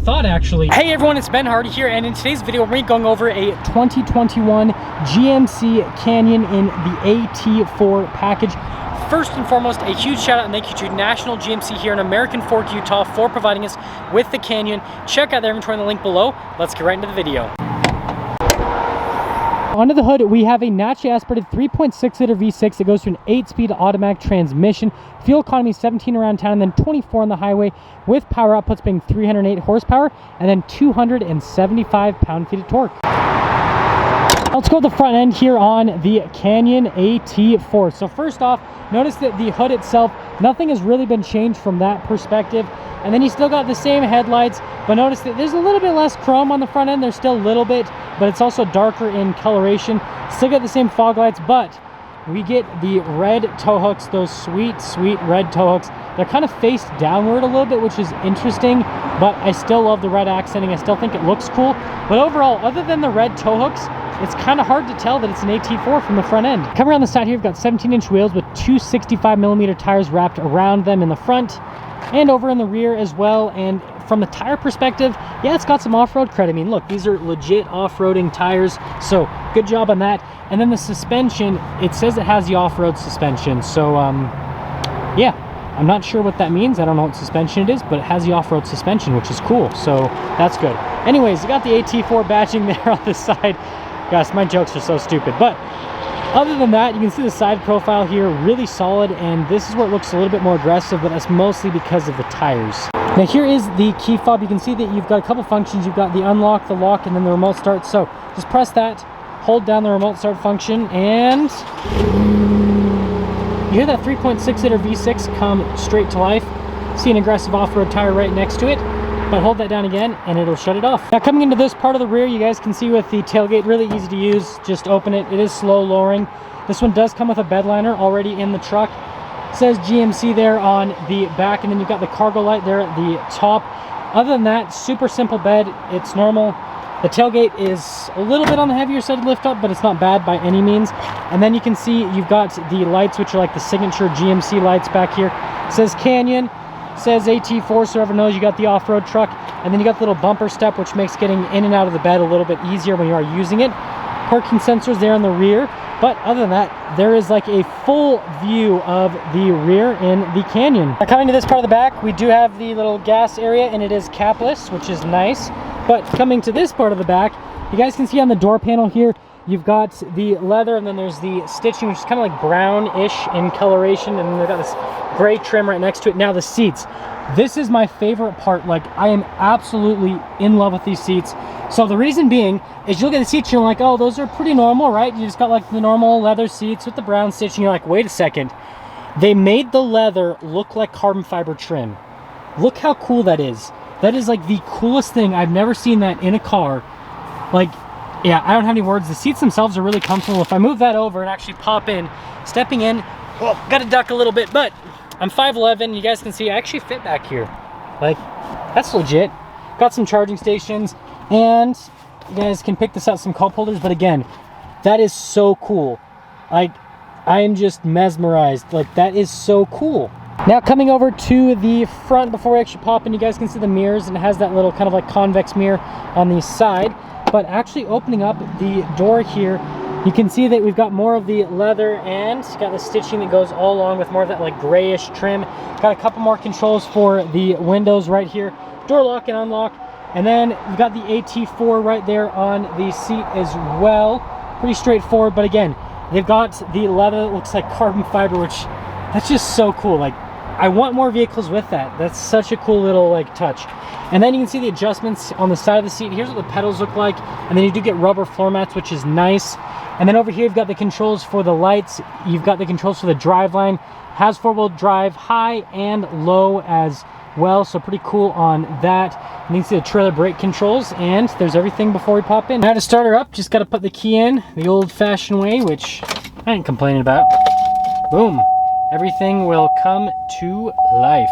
thought, actually. Hey everyone, it's Ben Hardy here, and in today's video, we're going to be going over a 2021 GMC Canyon in the AT4 package. First and foremost, a huge shout out and thank you to National GMC here in American Fork, Utah for providing us with the Canyon. Check out their inventory in the link below. Let's get right into the video. Under the hood, we have a naturally aspirated 3.6 liter V6 that goes to an 8-speed automatic transmission. Fuel economy 17 around town and then 24 on the highway, with power outputs being 308 horsepower and then 275 pound-feet of torque. Let's go to the front end here on the Canyon AT4. So first off, notice that the hood itself, nothing has really been changed from that perspective. And then you still got the same headlights, but notice that there's a little bit less chrome on the front end. There's still a little bit, but it's also darker in coloration. Still got the same fog lights, but we get the red tow hooks, those sweet, sweet red tow hooks. They're kind of faced downward a little bit, which is interesting, but I still love the red accenting. I still think it looks cool. But overall, other than the red tow hooks, it's kind of hard to tell that it's an AT4 from the front end. Coming around the side here, we've got 17-inch wheels with two 65mm tires wrapped around them in the front and over in the rear as well. And from the tire perspective, yeah, it's got some off-road credit. I mean, look, these are legit off-roading tires, so good job on that. And then the suspension, it says it has the off-road suspension, so yeah, I'm not sure what that means. I don't know what suspension it is, but it has the off-road suspension, which is cool, so that's good. Anyways, you got the AT4 badging there on the side. Gosh, my jokes are so stupid, but other than that, you can see the side profile here, really solid, and this is where it looks a little bit more aggressive, but that's mostly because of the tires. Now here is the key fob. You can see that you've got a couple functions. You've got the unlock, the lock, and then the remote start. So just press that, hold down the remote start function, and you hear that 3.6 liter V6 come straight to life. See an aggressive off-road tire right next to it, but hold that down again and it'll shut it off. Now coming into this part of the rear, you guys can see with the tailgate, really easy to use. Just open it. It is slow lowering. This one does come with a bed liner already in the truck. It says GMC there on the back, and then you've got the cargo light there at the top. Other than that, super simple bed. It's normal. The tailgate is a little bit on the heavier side of lift up, but it's not bad by any means. And then you can see you've got the lights, which are like the signature GMC lights back here. It says Canyon, says AT4, so everyone knows you got the off-road truck. And then you got the little bumper step, which makes getting in and out of the bed a little bit easier when you are using it. Parking sensors there in the rear. But other than that, there is like a full view of the rear in the Canyon. Now coming to this part of the back, we do have the little gas area, and it is capless, which is nice. But coming to this part of the back, you guys can see on the door panel here, you've got the leather, and then there's the stitching, which is kind of like brownish in coloration, and then they've got this gray trim right next to it. Now the seats. This is my favorite part. Like, I am absolutely in love with these seats. So the reason being is you look at the seats, you're like, oh, those are pretty normal, right? You just got like the normal leather seats with the brown stitching. You're like, wait a second. They made the leather look like carbon fiber trim. Look how cool that is. That is like the coolest thing. I've never seen that in a car. Like, yeah, I don't have any words. The seats themselves are really comfortable. If I move that over and actually pop in, stepping in, well, gotta duck a little bit, but I'm 5'11". You guys can see I actually fit back here. Like, that's legit. Got some charging stations, and you guys can pick this out, some cup holders, but again, that is so cool. Like, I am just mesmerized. Like, that is so cool. Now coming over to the front, before we actually pop in, you guys can see the mirrors, and it has that little kind of like convex mirror on the side. But actually opening up the door here, you can see that we've got more of the leather, and got the stitching that goes all along with more of that like grayish trim. Got a couple more controls for the windows right here, door lock and unlock, and then we've got the AT4 right there on the seat as well. Pretty straightforward, but again, they've got the leather that looks like carbon fiber, which that's just so cool. Like, I want more vehicles with that. That's such a cool little like touch. And then you can see the adjustments on the side of the seat. Here's what the pedals look like, and then you do get rubber floor mats, which is nice. And then over here you've got the controls for the lights. You've got the controls for the driveline. Has four-wheel drive, high and low as well, so pretty cool on that. And you can see the trailer brake controls, and there's everything before we pop in. Now to start her up, just got to put the key in the old-fashioned way, which I ain't complaining about. Boom. Everything will come to life.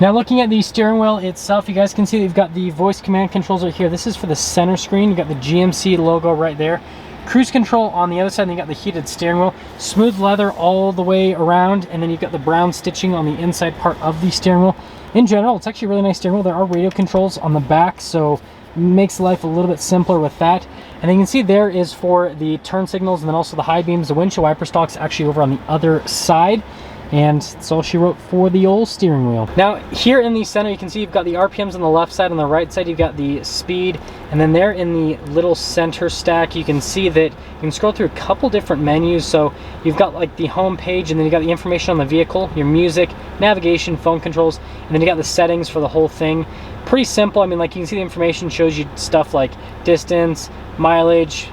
Now looking at the steering wheel itself, you guys can see that you've got the voice command controls right here. This is for the center screen. You got the GMC logo right there. Cruise control on the other side, and you got the heated steering wheel. Smooth leather all the way around, and then you've got the brown stitching on the inside part of the steering wheel. In general, it's actually a really nice steering wheel. There are radio controls on the back, so makes life a little bit simpler with that. And then you can see there is for the turn signals and then also the high beams. The windshield wiper stock's actually over on the other side. And that's all she wrote for the old steering wheel. Now here in the center, you can see you've got the RPMs on the left side. On the right side, you've got the speed. And then there in the little center stack, you can see that you can scroll through a couple different menus. So you've got like the home page, and then you got the information on the vehicle, your music, navigation, phone controls, and then you got the settings for the whole thing. Pretty simple. I mean, like, you can see the information shows you stuff like distance, mileage,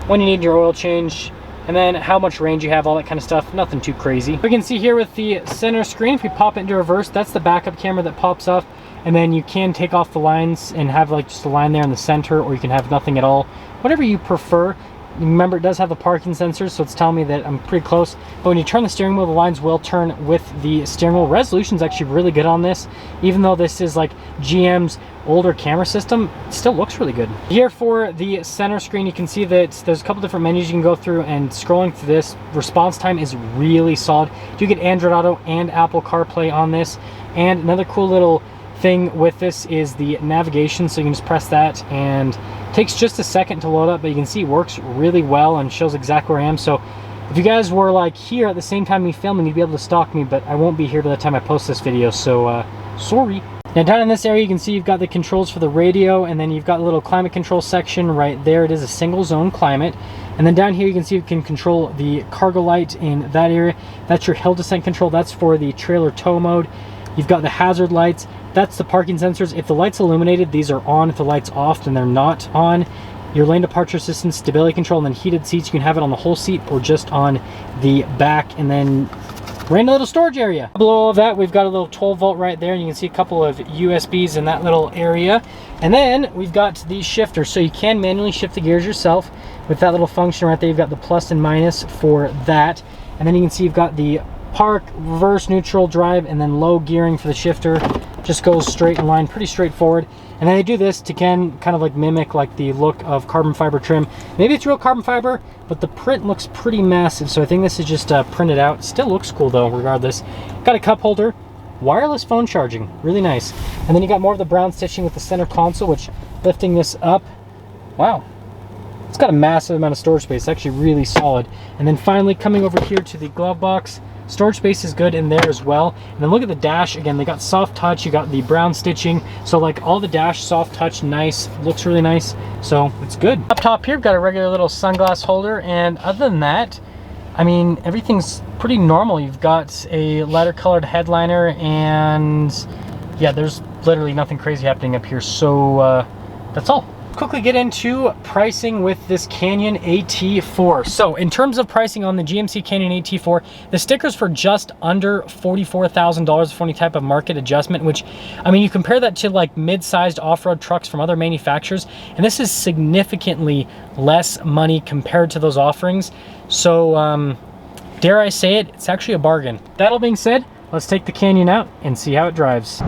when you need your oil change, and then how much range you have, all that kind of stuff. Nothing too crazy. We can see here with the center screen, if we pop it into reverse, that's the backup camera that pops up, and then you can take off the lines and have like just a line there in the center, or you can have nothing at all, whatever you prefer. Remember, it does have the parking sensors, so it's telling me that I'm pretty close. But when you turn the steering wheel, the lines will turn with the steering wheel. Resolution is actually really good on this. Even though this is like GM's older camera system, it still looks really good. Here for the center screen, you can see that there's a couple different menus you can go through, and scrolling through this, response time is really solid. You get Android Auto and Apple CarPlay on this. And another cool little thing with this is the navigation, so you can just press that and it takes just a second to load up, but you can see it works really well and shows exactly where I am. So if you guys were like here at the same time me filming, you'd be able to stalk me, but I won't be here by the time I post this video, so sorry. Now down in this area, you can see you've got the controls for the radio, and then you've got a little climate control section right there. It is a single zone climate. And then down here, you can see you can control the cargo light in that area. That's your hill descent control. That's for the trailer tow mode. You've got the hazard lights. That's the parking sensors. If the light's illuminated, these are on. If the light's off, then they're not on. Your lane departure assistance, stability control, and then heated seats. You can have it on the whole seat or just on the back. And then we're in a little storage area. Below all of that, we've got a little 12 volt right there, and you can see a couple of USBs in that little area. And then we've got the shifter, so you can manually shift the gears yourself with that little function right there. You've got the plus and minus for that. And then you can see you've got the park, reverse, neutral, drive, and then low gearing for the shifter. Just goes straight in line, pretty straightforward. And then they do this to kind of like mimic like the look of carbon fiber trim. Maybe it's real carbon fiber, but the print looks pretty massive, so I think this is just printed out. Still looks cool though, regardless. Got a cup holder, wireless phone charging, really nice. And then you got more of the brown stitching with the center console, which, lifting this up, wow, it's got a massive amount of storage space. It's actually really solid. And then finally coming over here to the glove box, storage space is good in there as well. And then look at the dash. Again, they got soft touch. You got the brown stitching. So like all the dash, soft touch, nice. Looks really nice. So it's good. Up top here, we've got a regular little sunglass holder. And other than that, I mean, everything's pretty normal. You've got a lighter colored headliner, and yeah, there's literally nothing crazy happening up here. So that's all. Quickly get into pricing with this Canyon AT4. So in terms of pricing on the GMC Canyon AT4, the sticker's for just under $44,000 for any type of market adjustment, which, I mean, you compare that to like mid-sized off-road trucks from other manufacturers, and this is significantly less money compared to those offerings. So dare I say it, it's actually a bargain. That all being said, let's take the Canyon out and see how it drives.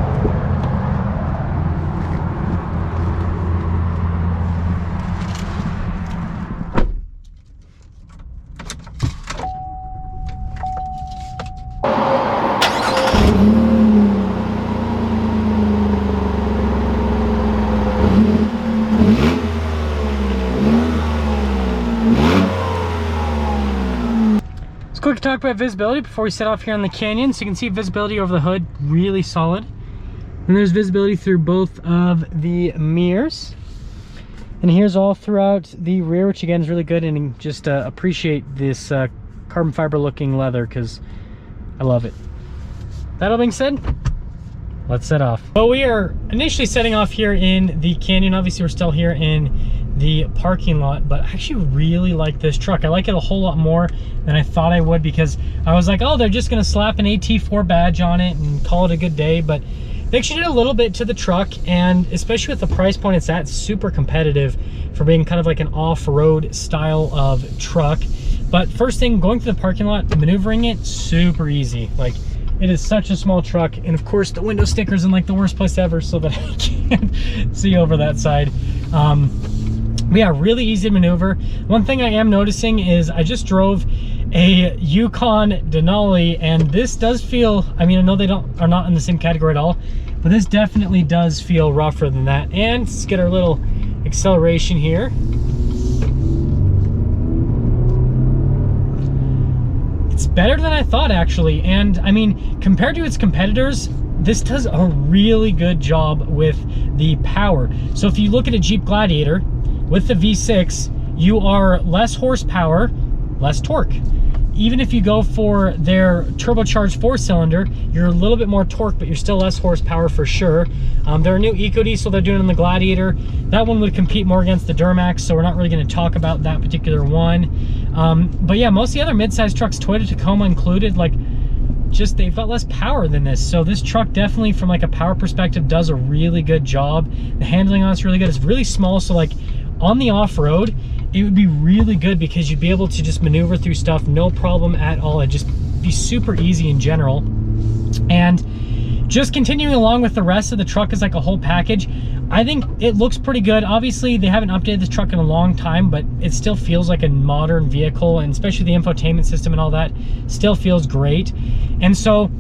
Quick talk about visibility before we set off here on the Canyon. So you can see visibility over the hood, really solid. And there's visibility through both of the mirrors. And here's all throughout the rear, which again is really good. And just appreciate this carbon fiber looking leather, because I love it. That all being said, let's set off. Well, we are initially setting off here in the Canyon. Obviously, we're still here in the parking lot, but I actually really like this truck. I like it a whole lot more than I thought I would, because I was like, oh, they're just gonna slap an AT4 badge on it and call it a good day, but they actually did a little bit to the truck, and especially with the price point it's at, super competitive for being kind of like an off-road style of truck. But first thing, going through the parking lot, maneuvering it, super easy. Like, it is such a small truck, and of course the window sticker's in like the worst place ever so that I can't see over that side. But yeah, really easy to maneuver. One thing I am noticing is I just drove a Yukon Denali, and this does feel, I mean, I know they are not in the same category at all, but this definitely does feel rougher than that. And let's get our little acceleration here. It's better than I thought, actually. And I mean, compared to its competitors, this does a really good job with the power. So if you look at a Jeep Gladiator with the V6, you are less horsepower, less torque. Even if you go for their turbocharged 4-cylinder, you're a little bit more torque, but you're still less horsepower for sure. They're a new EcoDiesel they're doing in the Gladiator. That one would compete more against the Duramax, so we're not really going to talk about that particular one. But yeah, most of the other mid-size trucks, Toyota Tacoma included, like, just they've got less power than this. So this truck definitely, from like a power perspective, does a really good job. The handling on it's really good. It's really small, so like on the off-road, it would be really good because you'd be able to just maneuver through stuff no problem at all. It'd just be super easy in general. And just continuing along with the rest of the truck as like a whole package, I think it looks pretty good. Obviously, they haven't updated this truck in a long time, but it still feels like a modern vehicle, and especially the infotainment system and all that still feels great. And so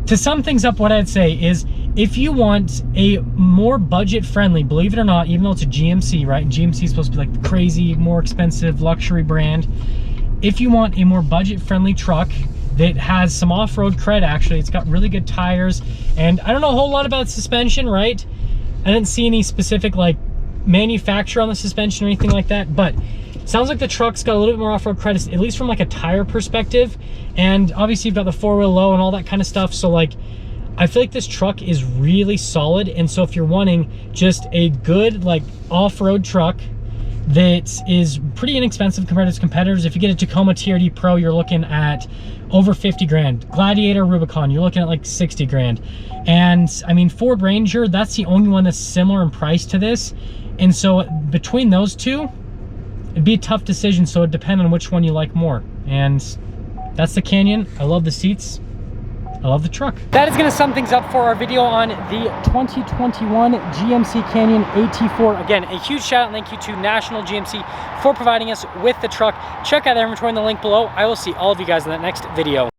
to sum things up, what I'd say is, if you want a more budget-friendly, believe it or not, even though it's a GMC, right? GMC is supposed to be like the crazy, more expensive luxury brand. If you want a more budget-friendly truck that has some off-road cred, actually, it's got really good tires, and I don't know a whole lot about suspension, right? I didn't see any specific like manufacturer on the suspension or anything like that, but it sounds like the truck's got a little bit more off-road credit, at least from like a tire perspective. And obviously you've got the 4-wheel low and all that kind of stuff. So like, I feel like this truck is really solid. And so if you're wanting just a good like off-road truck that is pretty inexpensive compared to its competitors, if you get a Tacoma TRD Pro, you're looking at over 50 grand. Gladiator, Rubicon, you're looking at like 60 grand. And I mean, Ford Ranger, that's the only one that's similar in price to this. And so between those two, it'd be a tough decision. So it'd depend on which one you like more. And that's the Canyon. I love the seats. I love the truck. That is going to sum things up for our video on the 2021 GMC Canyon AT4. Again, a huge shout out and thank you to National GMC for providing us with the truck. Check out their inventory in the link below. I will see all of you guys in that next video.